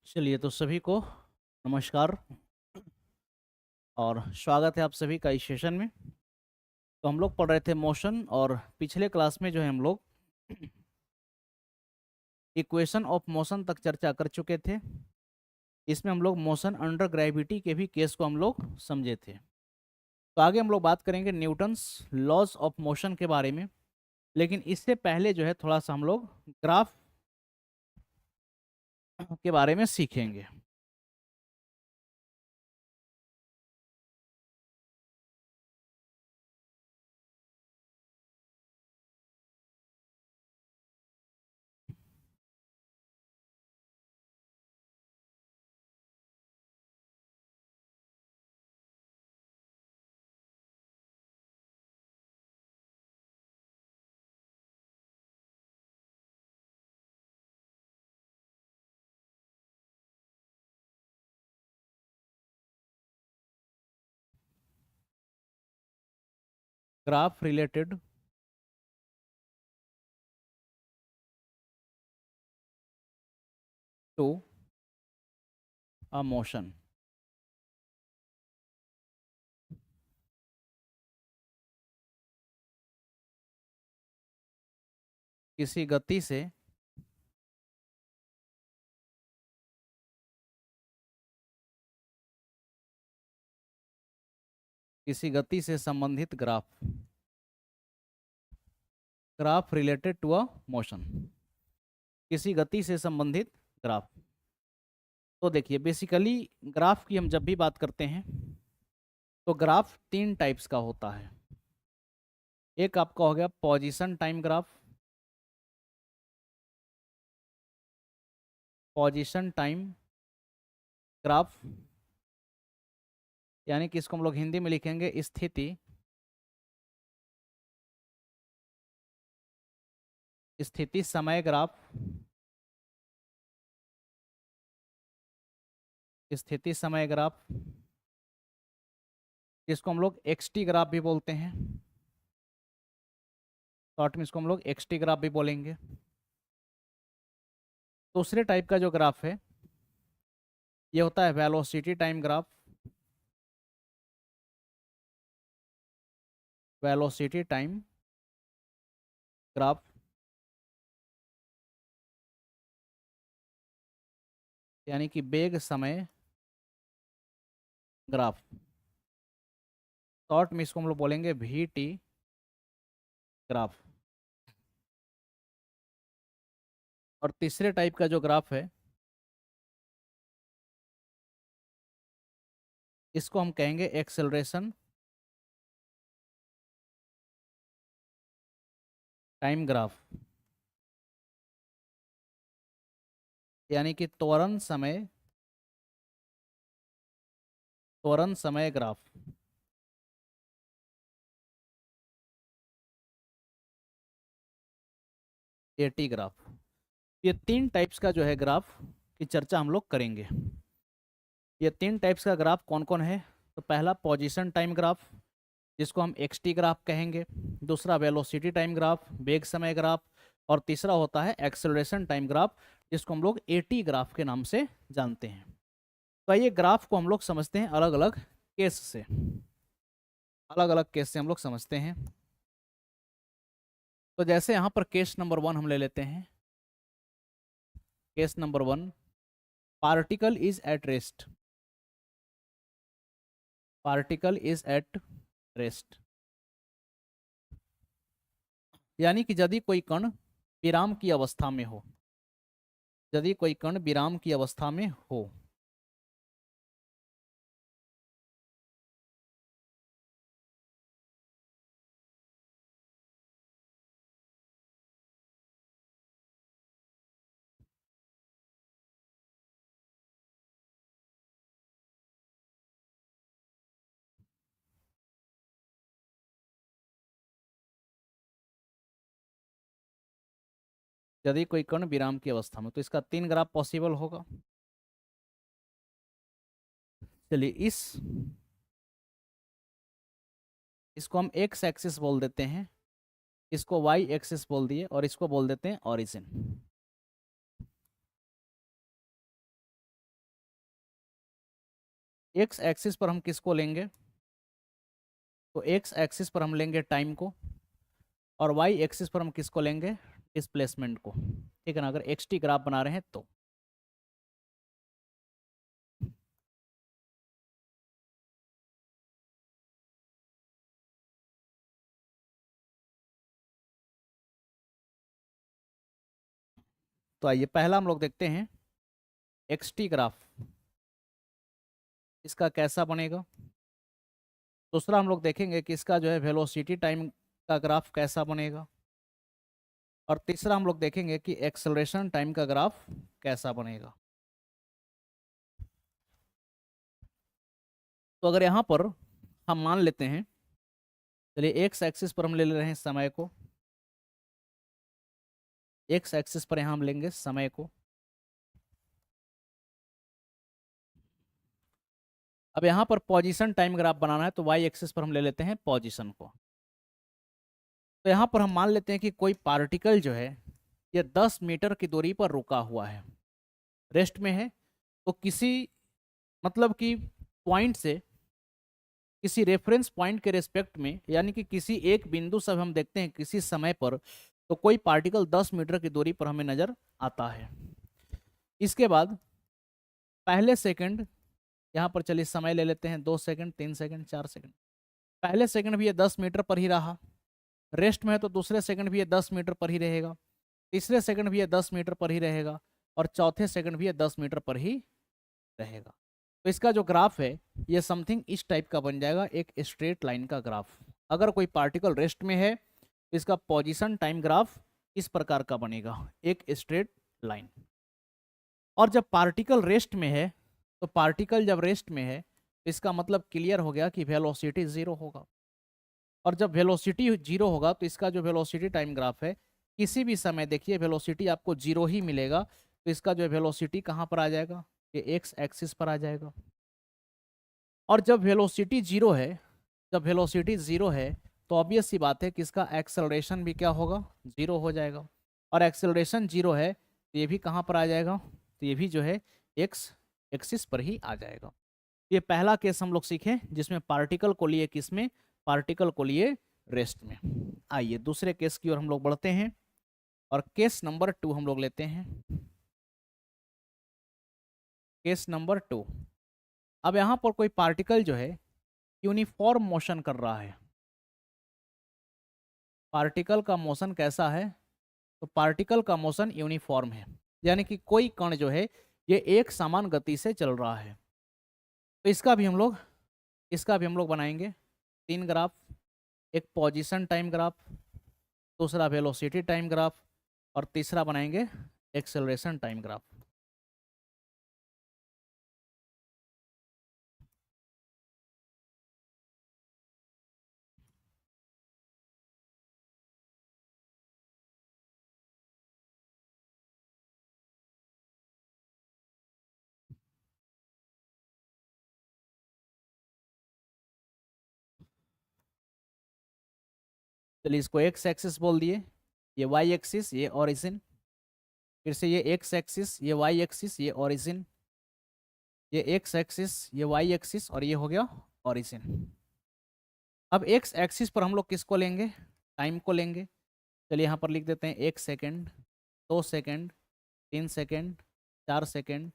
चलिए तो सभी को नमस्कार और स्वागत है आप सभी का इस सेशन में। तो हम लोग पढ़ रहे थे मोशन और पिछले क्लास में जो है हम लोग इक्वेशन ऑफ मोशन तक चर्चा कर चुके थे। इसमें हम लोग मोशन अंडर ग्रेविटी के भी केस को हम लोग समझे थे। तो आगे हम लोग बात करेंगे न्यूटन्स लॉज ऑफ मोशन के बारे में, लेकिन इससे पहले जो है थोड़ा सा हम लोग ग्राफ के बारे में सीखेंगे। Graph related to a motion. किसी गति से संबंधित graph, graph related to a motion, किसी गति से संबंधित ग्राफ। तो देखिए बेसिकली ग्राफ की हम जब भी बात करते हैं तो ग्राफ तीन टाइप्स का होता है। एक आपका हो गया position time graph, position time graph यानी कि इसको हम लोग हिंदी में लिखेंगे स्थिति स्थिति समय ग्राफ, स्थिति समय ग्राफ जिसको हम लोग एक्सटी ग्राफ भी बोलते हैं। शॉर्ट में इसको हम लोग एक्सटी ग्राफ भी बोलेंगे। दूसरे टाइप का जो ग्राफ है ये होता है velocity time graph, velocity time graph यानी कि वेग समय ग्राफ। शॉर्ट में इसको हम लोग बोलेंगे वी टी ग्राफ। और तीसरे टाइप का जो ग्राफ है इसको हम कहेंगे एक्सेलरेशन टाइम ग्राफ यानी कि त्वरण समय ग्राफ। Eighty graph. ये तीन टाइप्स का जो है ग्राफ की चर्चा हम लोग करेंगे। ये तीन टाइप्स का ग्राफ कौन कौन है? तो पहला पोजीशन टाइम ग्राफ जिसको हम एक्सटी ग्राफ कहेंगे, दूसरा वेलोसिटी टाइम ग्राफ वेग समय ग्राफ, और तीसरा होता है एक्सेलरेशन टाइम ग्राफ जिसको हम लोग एटी ग्राफ के नाम से जानते हैं। तो ये ग्राफ को हम लोग समझते हैं अलग अलग केस से, अलग अलग केस से हम लोग समझते हैं। तो जैसे यहाँ पर केस नंबर 1 हम ले लेते हैं। Case number 1, particle is at rest, particle is at rest यानी कि यदि कोई कण विराम की अवस्था में हो, यदि कोई कण विराम की अवस्था में हो। यदि कोई कण विराम की अवस्था में, तो इसका तीन ग्राफ पॉसिबल होगा। चलिए इसको हम एक्स एक्सिस बोल देते हैं, इसको वाई एक्सिस बोल दिए, और इसको बोल देते हैं ऑरिजिन। एक्स एक्सिस पर हम किसको लेंगे? तो एक्स एक्सिस पर हम लेंगे टाइम को, और वाई एक्सिस पर हम किसको लेंगे? डिस्प्लेसमेंट को। ठीक है ना, अगर एक्स टी ग्राफ बना रहे हैं तो। तो आइए पहला हम लोग देखते हैं एक्स टी ग्राफ, इसका कैसा बनेगा। दूसरा हम लोग देखेंगे कि इसका जो है वेलोसिटी टाइम का ग्राफ कैसा बनेगा। और तीसरा हम लोग देखेंगे कि एक्सेलरेशन टाइम का ग्राफ कैसा बनेगा। तो अगर यहाँ पर हम मान लेते हैं, चलिए एक्स एक्सिस पर हम ले रहे हैं समय को, एक्स एक्सिस पर यहाँ हम लेंगे समय को। अब यहाँ पर पोजीशन टाइम ग्राफ बनाना है, तो वाई एक्सिस पर हम ले लेते हैं पोजीशन को। तो यहाँ पर हम मान लेते हैं कि कोई पार्टिकल जो है ये 10 मीटर की दूरी पर रुका हुआ है, रेस्ट में है। तो किसी मतलब कि पॉइंट से, किसी रेफरेंस पॉइंट के रिस्पेक्ट में, यानी कि किसी एक बिंदु से हम देखते हैं किसी समय पर, तो कोई पार्टिकल 10 मीटर की दूरी पर हमें नजर आता है। इसके बाद पहले सेकंड, यहाँ पर चलिए समय ले लेते हैं 2 सेकंड, 3 सेकंड, 4 सेकंड। पहले सेकंड भी ये 10 मीटर पर ही रहा, रेस्ट में है, तो दूसरे सेकंड भी ये 10 मीटर पर ही रहेगा, तीसरे सेकंड भी ये 10 मीटर पर ही रहेगा, और चौथे सेकंड भी ये 10 मीटर पर ही रहेगा। तो इसका जो ग्राफ है ये समथिंग इस टाइप का बन जाएगा, एक स्ट्रेट लाइन का ग्राफ। अगर कोई पार्टिकल रेस्ट में है तो इसका पोजीशन टाइम ग्राफ इस प्रकार का बनेगा, एक स्ट्रेट लाइन। और जब पार्टिकल रेस्ट में है, तो पार्टिकल जब रेस्ट में है तो इसका मतलब क्लियर हो गया कि वेलोसिटी जीरो होगा। और जब वेलोसिटी जीरो होगा तो इसका जो वेलोसिटी टाइम ग्राफ है, किसी भी समय देखिए वेलोसिटी आपको जीरो ही मिलेगा, तो इसका जो वेलोसिटी कहाँ पर आ जाएगा? ये एक्स एक्सिस पर आ जाएगा। और जब वेलोसिटी जीरो है, जब वेलोसिटी जीरो है, तो ऑब्वियस सी बात है कि इसका एक्सेलरेशन भी क्या होगा? जीरो हो जाएगा। और एक्सेलरेशन जीरो है तो ये भी कहाँ पर आ जाएगा? तो ये भी जो है एक्स एक्सिस पर ही आ जाएगा। ये पहला केस हम लोग सीखे जिसमें पार्टिकल को लिए किसमें? पार्टिकल को लिए रेस्ट में। आइए दूसरे केस की ओर हम लोग बढ़ते हैं, और केस नंबर 2 हम लोग लेते हैं। Case number 2। अब यहाँ पर कोई पार्टिकल जो है यूनिफॉर्म मोशन कर रहा है। पार्टिकल का मोशन कैसा है? तो पार्टिकल का मोशन यूनिफॉर्म है, यानी कि कोई कण जो है ये एक समान गति से चल रहा है। तो इसका भी हम लोग बनाएंगे 3 ग्राफ, एक पोजीशन टाइम ग्राफ, दूसरा वेलोसिटी टाइम ग्राफ, और तीसरा बनाएंगे एक्सेलरेशन टाइम ग्राफ। चलिए इसको एक्स एक्सिस बोल दिए, ये वाई एक्सिस, ये ओरिजिन, फिर से ये एक्स एक्सिस, ये वाई एक्सिस, ये ओरिजिन, ये एक्स एक्सिस, ये वाई एक्सिस, और ये हो गया ओरिजिन। अब एक्स एक्सिस पर हम लोग किसको लेंगे? टाइम को लेंगे। चलिए यहाँ पर लिख देते हैं 1 second, 2 second, 3 second, 4 second,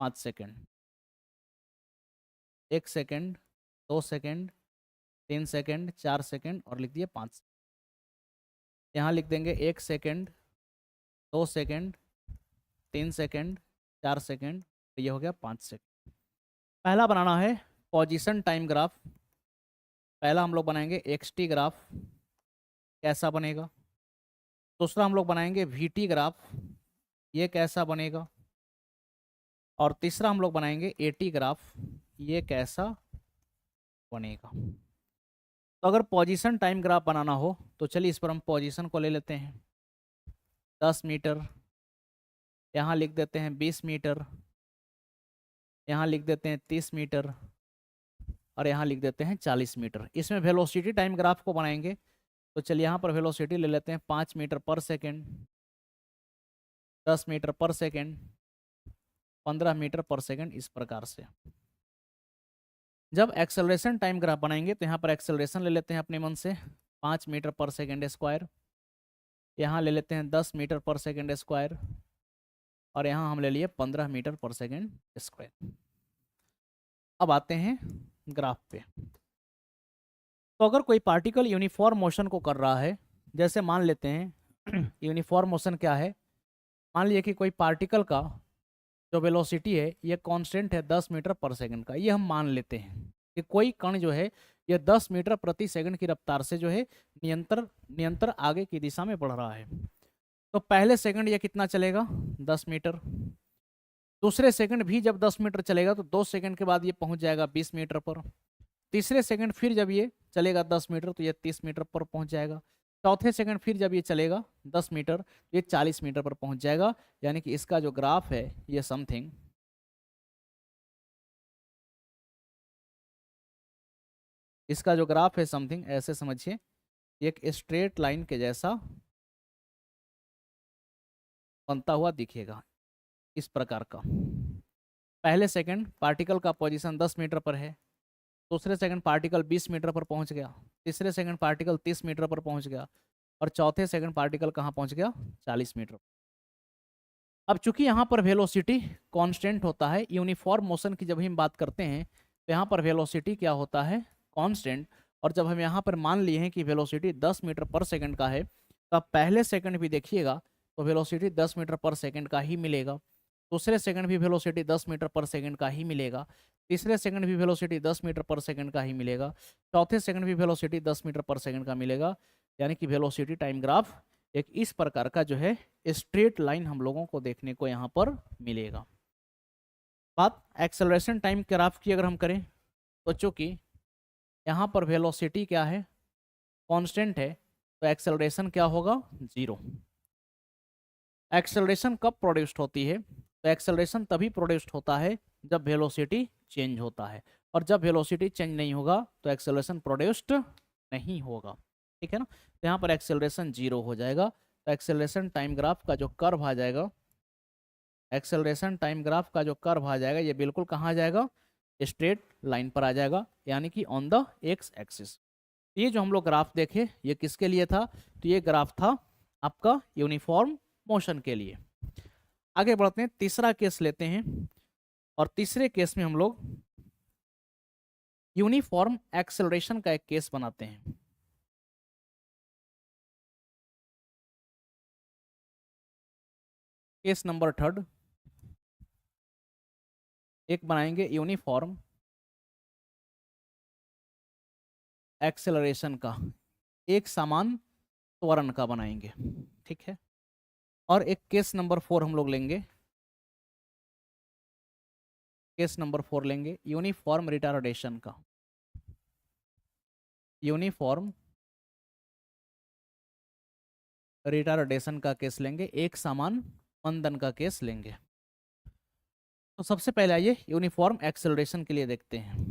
5 second. 1 second, 2 second, 3 second, 4 second, और लिख दिए 5। यहाँ लिख देंगे 1 सेकेंड, 2 सेकेंड, 3 सेकेंड, 4 सेकेंड, तो ये हो गया 5 सेकेंड। पहला बनाना है पोजीशन टाइम ग्राफ। पहला हम लोग बनाएंगे एक्स टी ग्राफ, कैसा बनेगा। दूसरा हम लोग बनाएंगे वी टी ग्राफ, ये कैसा बनेगा। और तीसरा हम लोग बनाएंगे ए टी ग्राफ, ये कैसा बनेगा। तो अगर पोजीशन टाइम ग्राफ बनाना हो तो चलिए इस पर हम पोजीशन को ले लेते हैं 10 मीटर, यहाँ लिख देते हैं 20 मीटर, यहाँ लिख देते हैं 30 मीटर, और यहाँ लिख देते हैं 40 मीटर। इसमें वेलोसिटी टाइम ग्राफ को बनाएंगे, तो चलिए यहाँ पर वेलोसिटी ले लेते हैं 5 मीटर पर सेकेंड, 10 मीटर पर सेकेंड, 15 मीटर पर सेकेंड, इस प्रकार से। जब एक्सेलरेशन टाइम ग्राफ बनाएंगे तो यहाँ पर एक्सेलरेशन ले लेते हैं अपने मन से 5 मीटर पर सेकेंड स्क्वायर, यहाँ ले लेते हैं 10 मीटर पर सेकेंड स्क्वायर, और यहाँ हम ले लिए 15 मीटर पर सेकेंड स्क्वायर। अब आते हैं ग्राफ पे। तो अगर कोई पार्टिकल यूनिफॉर्म मोशन को कर रहा है, जैसे मान लेते हैं यूनिफॉर्म मोशन क्या है, मान लीजिए कि कोई पार्टिकल का जो वेलोसिटी है ये कांस्टेंट है 10 मीटर पर सेकंड का, ये हम मान लेते हैं कि कोई कण जो है ये 10 मीटर प्रति सेकंड की रफ्तार से जो है निरंतर निरंतर आगे की दिशा में बढ़ रहा है। तो पहले सेकंड ये कितना चलेगा 10 मीटर, दूसरे सेकंड भी जब 10 मीटर चलेगा तो 2 सेकंड के बाद ये पहुंच जाएगा 20 मीटर पर, तीसरे सेकंड फिर जब ये चलेगा 10 मीटर तो ये 30 मीटर पर पहुंच जाएगा, चौथे सेकंड फिर जब ये चलेगा 10 मीटर तो ये 40 मीटर पर पहुंच जाएगा। यानी कि इसका जो ग्राफ है ये समथिंग इसका जो ग्राफ है समथिंग ऐसे समझिए, एक स्ट्रेट लाइन के जैसा बनता हुआ दिखेगा इस प्रकार का। पहले सेकंड पार्टिकल का पोजीशन 10 मीटर पर है, दूसरे सेकंड पार्टिकल 20 मीटर पर पहुंच गया, तीसरे सेकंड पार्टिकल 30 मीटर पर पहुंच गया, और चौथे सेकंड पार्टिकल कहाँ पहुंच गया 40 मीटर। अब चूंकि यहाँ पर वेलोसिटी कांस्टेंट होता है, यूनिफॉर्म मोशन की जब हम बात करते हैं तो यहाँ पर वेलोसिटी क्या होता है कांस्टेंट, और जब हम यहाँ पर मान लिए हैं कि वेलोसिटी 10 मीटर पर सेकंड का है तो आप पहले सेकंड भी देखिएगा तो वेलोसिटी 10 मीटर पर सेकंड का ही मिलेगा, दूसरे सेकंड भी वेलोसिटी 10 मीटर पर सेकंड का ही मिलेगा, तीसरे सेकंड भी वेलोसिटी 10 मीटर पर सेकंड का ही मिलेगा, चौथे सेकंड भी वेलोसिटी 10 मीटर पर सेकंड का मिलेगा। यानी कि वेलोसिटी टाइम ग्राफ एक इस प्रकार का जो है स्ट्रेट लाइन हम लोगों को देखने को यहाँ पर मिलेगा। बात एक्सेलरेशन टाइम ग्राफ की अगर हम करें तो चूंकि यहाँ पर वेलोसिटी क्या है कांस्टेंट है तो एक्सेलरेशन क्या होगा 0। एक्सेलरेशन कब प्रोड्यूस्ड होती है, तो एक्सेलरेशन तभी प्रोड्यूस्ड होता है जब वेलोसिटी चेंज होता है, और जब वेलोसिटी चेंज नहीं होगा तो एक्सेलरेशन प्रोड्यूस्ड नहीं होगा। ठीक है ना, तो यहाँ पर एक्सेलरेशन 0 हो जाएगा। तो एक्सेलरेशन टाइम ग्राफ का जो कर्व आ जाएगा, एक्सेलरेशन टाइम ग्राफ का जो कर्व आ जाएगा ये बिल्कुल कहाँ आ जाएगा स्ट्रेट लाइन पर आ जाएगा, यानी कि ऑन द एक्स एक्सिस। ये जो हम लोग ग्राफ देखे ये किसके लिए था, तो ये ग्राफ था आपका यूनिफॉर्म मोशन के लिए। आगे बढ़ते हैं, तीसरा केस लेते हैं, और तीसरे केस में हम लोग यूनिफॉर्म एक्सेलरेशन का एक केस बनाते हैं। केस नंबर थर्ड, एक बनाएंगे यूनिफॉर्म एक्सेलरेशन का, एक समान त्वरण का बनाएंगे। ठीक है, और एक केस नंबर 4 हम लोग लेंगे, केस नंबर 4 लेंगे यूनिफॉर्म रिटार्डेशन का, यूनिफॉर्म रिटार्डेशन का केस लेंगे, एक समान मंदन का केस लेंगे। तो सबसे पहले आइए यूनिफॉर्म एक्सेलरेशन के लिए देखते हैं।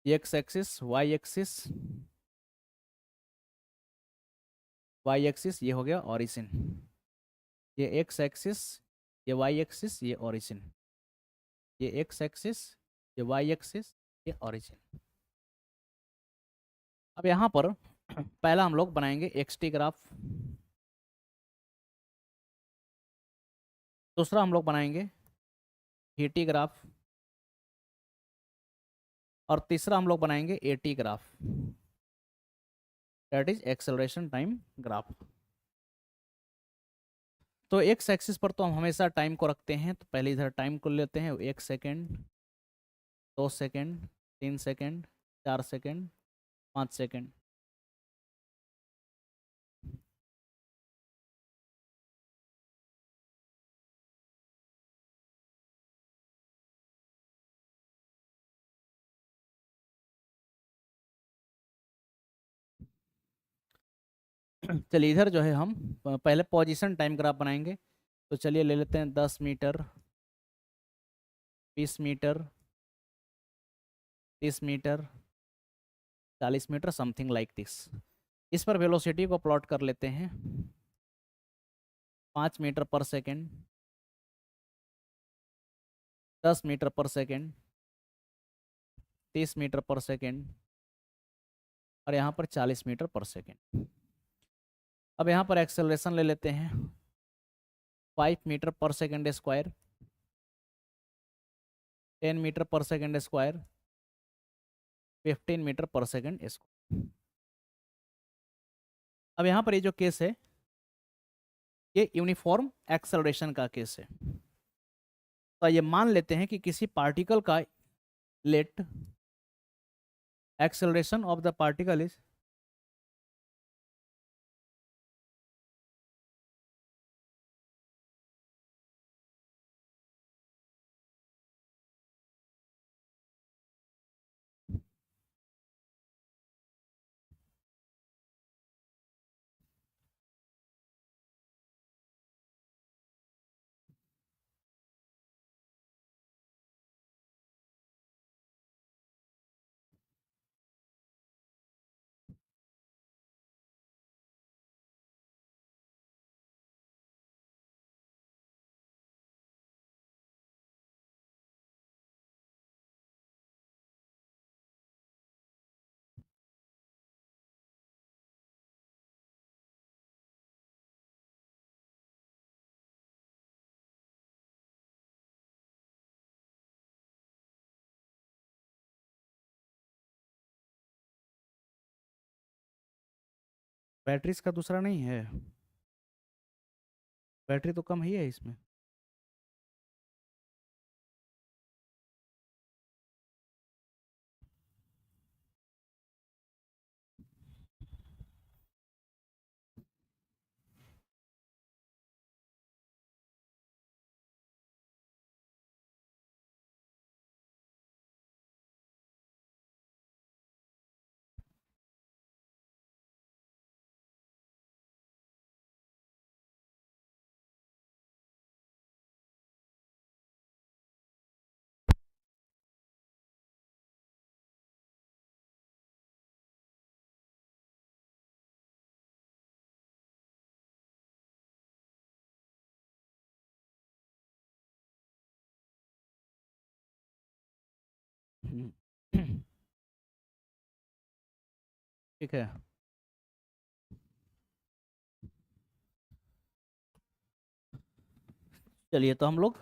एक्स एक्सिस वाई एक्सिस ये हो गया ऑरिजिन, ये एक्स एक्सिस, ये वाई एक्सिस, ये ऑरिजिन, ये एक्स एक्सिस, ये वाई एक्सिस, ये ऑरिजिन। अब यहाँ पर पहला हम लोग बनाएंगे एक्स टी ग्राफ, दूसरा हम लोग बनाएंगे वी टी ग्राफ, और तीसरा हम लोग बनाएंगे A T graph, that is acceleration time graph. तो एक्स एक्सिस पर तो हम हमेशा टाइम को रखते हैं, तो पहले इधर टाइम को लेते हैं 1 second, 2 second, 3 second, 4 second, 5 second. चलिए इधर जो है हम पहले पोजीशन टाइम ग्राफ बनाएंगे। तो चलिए ले लेते हैं 10 metre, 20 metre, 30 metre, 40 metre, something like this. इस पर वेलोसिटी को प्लॉट कर लेते हैं। 5 मीटर पर सेकेंड, 10 मीटर पर सेकेंड, 30 मीटर पर सेकेंड, और यहाँ पर 40 मीटर पर सेकेंड। अब यहाँ पर एक्सेलरेशन ले लेते हैं 5 मीटर पर सेकेंड स्क्वायर, 10 मीटर पर सेकेंड स्क्वायर, 15 मीटर पर सेकेंड स्क्वायर। अब यहाँ पर ये जो केस है ये यूनिफॉर्म एक्सेलरेशन का केस है। तो ये मान लेते हैं कि किसी पार्टिकल का let acceleration of the particle is battery इसका दूसरा नहीं है, बैटरी तो कम ही है इसमें। ठीक है। चलिए तो हम लोग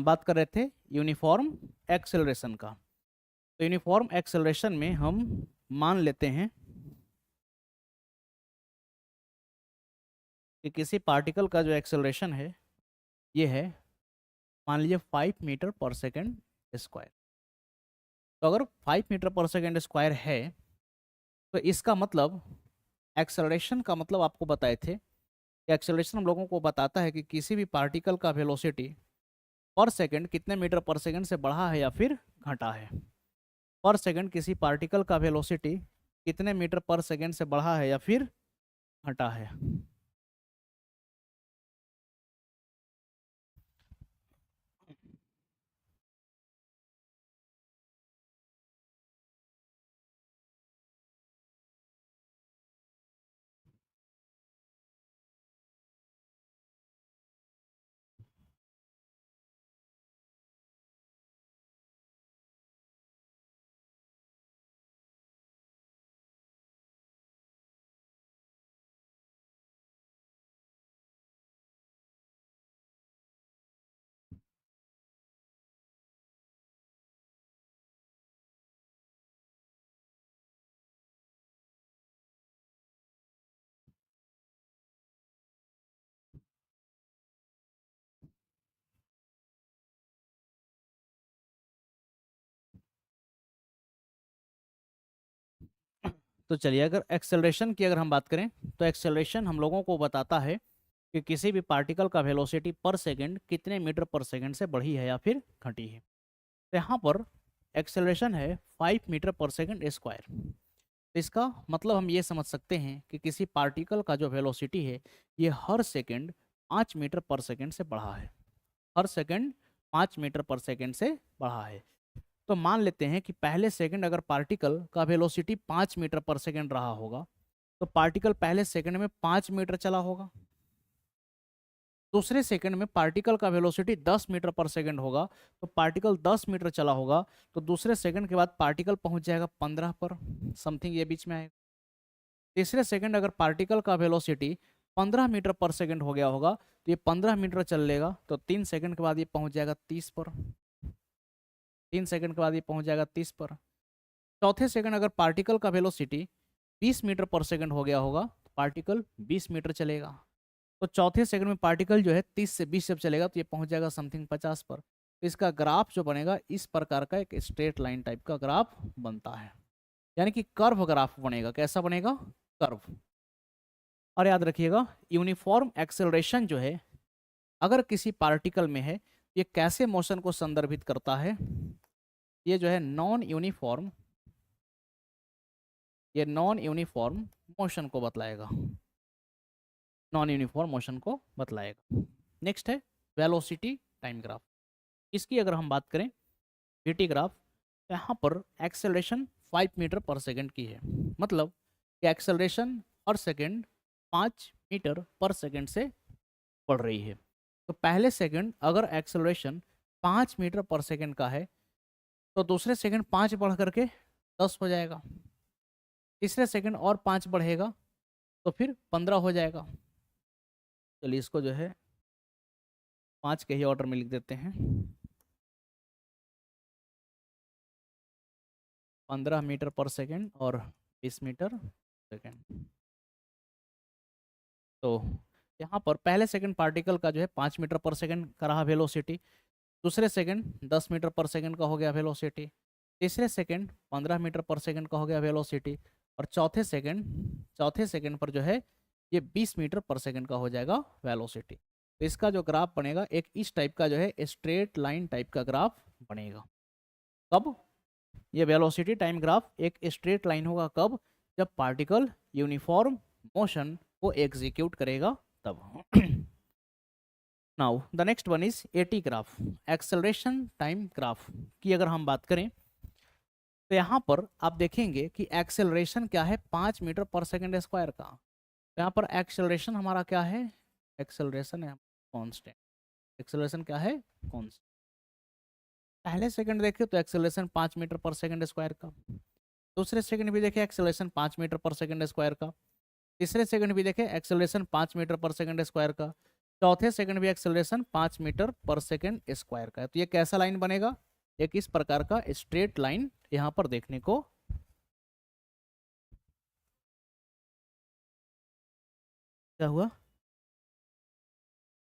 बात कर रहे थे यूनिफॉर्म एक्सेलरेशन का। तो यूनिफॉर्म एक्सेलरेशन में हम मान लेते हैं कि किसी पार्टिकल का जो एक्सेलरेशन है ये है, मान लीजिए 5 मीटर पर सेकेंड स्क्वायर। तो अगर 5 मीटर पर सेकेंड स्क्वायर है तो इसका मतलब एक्सेलरेशन का मतलब आपको बताए थे कि एक्सेलरेशन हम लोगों को बताता है कि किसी भी पार्टिकल का वेलोसिटी पर सेकंड कितने मीटर पर सेकंड से बढ़ा है या फिर घटा है। पर सेकंड किसी पार्टिकल का वेलोसिटी कितने मीटर पर सेकंड से बढ़ा है या फिर घटा है। तो चलिए अगर एक्सेलरेशन की अगर हम बात करें तो एक्सेलरेशन हम लोगों को बताता है कि किसी भी पार्टिकल का वेलोसिटी पर सेकंड कितने मीटर पर सेकंड से बढ़ी है या फिर घटी है। तो यहाँ पर एक्सेलरेशन है 5 मीटर पर सेकंड स्क्वायर। तो इसका मतलब हम ये समझ सकते हैं कि किसी पार्टिकल का जो वेलोसिटी है ये हर सेकंड 5 मीटर पर सेकंड से बढ़ा है, हर सेकंड 5 मीटर पर सेकंड से बढ़ा है। तो मान लेते हैं कि पहले सेकंड अगर पार्टिकल का वेलोसिटी 5 मीटर पर सेकंड रहा होगा तो पार्टिकल पहले सेकंड में 5 मीटर चला होगा। दूसरे सेकंड में पार्टिकल का वेलोसिटी 10 मीटर पर सेकंड होगा तो पार्टिकल 10 मीटर चला होगा, तो दूसरे सेकंड के बाद पार्टिकल पहुंच जाएगा 15 पर, समथिंग ये बीच में आएगा। तीसरे सेकंड अगर पार्टिकल का वेलोसिटी 15 मीटर पर सेकंड हो गया होगा तो ये 15 मीटर चल लेगा, तो 3 सेकंड के बाद ये पहुंच जाएगा 30 पर, 3 सेकंड के बाद ये पहुंच जाएगा 30 पर। चौथे सेकंड अगर पार्टिकल का वेलोसिटी 20 मीटर पर सेकंड हो गया होगा तो पार्टिकल 20 मीटर चलेगा, तो चौथे सेकंड में पार्टिकल जो है 30 से 20 जब चलेगा तो ये पहुंच जाएगा समथिंग 50 पर। तो इसका ग्राफ जो बनेगा इस प्रकार का एक स्ट्रेट लाइन टाइप का ग्राफ बनता है, यानी कि कर्व ग्राफ बनेगा। कैसा बनेगा? कर्व। और याद रखिएगा यूनिफॉर्म एक्सेलरेशन जो है अगर किसी पार्टिकल में है ये कैसे मोशन को संदर्भित करता है? ये जो है नॉन यूनिफॉर्म मोशन को बतलाएगा, नॉन यूनिफॉर्म मोशन को बतलाएगा। नेक्स्ट है वेलोसिटी टाइम ग्राफ। इसकी अगर हम बात करें वीटी ग्राफ, यहाँ पर एक्सेलरेशन 5 मीटर पर सेकंड की है, मतलब कि एक्सेलरेशन हर सेकंड 5 मीटर पर सेकंड से बढ़ रही है। तो पहले सेकंड अगर एक्सेलरेशन 5 मीटर पर सेकंड का है तो दूसरे सेकंड 5 बढ़ करके 10 हो जाएगा, तीसरे सेकंड और 5 बढ़ेगा तो फिर 15 हो जाएगा। चलिए इसको जो है 5 के ही ऑर्डर में लिख देते हैं। 15 मीटर पर सेकंड और 20 मीटर सेकंड। तो यहाँ पर पहले सेकंड पार्टिकल का जो है 5 मीटर पर सेकंड का रहा वेलोसिटी, दूसरे सेकंड 10 मीटर पर सेकंड का हो गया वेलोसिटी, तीसरे सेकंड 15 मीटर पर सेकंड का हो गया वेलोसिटी, और चौथे सेकंड पर जो है ये 20 मीटर पर सेकंड का हो जाएगा वेलोसिटी। तो इसका जो ग्राफ बनेगा एक इस टाइप का जो है स्ट्रेट लाइन टाइप का ग्राफ बनेगा। कब? ये वेलोसिटी टाइम ग्राफ एक स्ट्रेट लाइन होगा कब? जब पार्टिकल यूनिफॉर्म मोशन को एग्जीक्यूट करेगा तब। Now the next one is eighty graph, acceleration time graph की अगर हम बात करें तो यहाँ पर आप देखेंगे कि एक्सेलरेशन क्या है 5 मीटर पर सेकंड स्क्वायर का। तो यहाँ पर एक्सेलरेशन हमारा क्या है? एक्सेलरेशन है कांस्टेंट। एक्सेलरेशन क्या है? कांस्टेंट। पहले सेकंड देखे तो एक्सेलरेशन 5 मीटर पर सेकंड स्क्वायर का, दूसरे सेकंड भी देखे एक्सेलरेशन 5 मीटर पर सेकंड स्क्वायर का, तीसरे सेकंड भी देखे एक्सेलरेशन 5 मीटर पर सेकंड स्क्वायर का, चौथे सेकंड भी एक्सेलरेशन 5 मीटर पर सेकंड स्क्वायर का है। तो ये कैसा लाइन बनेगा? एक इस प्रकार का स्ट्रेट लाइन यहाँ पर देखने को क्या हुआ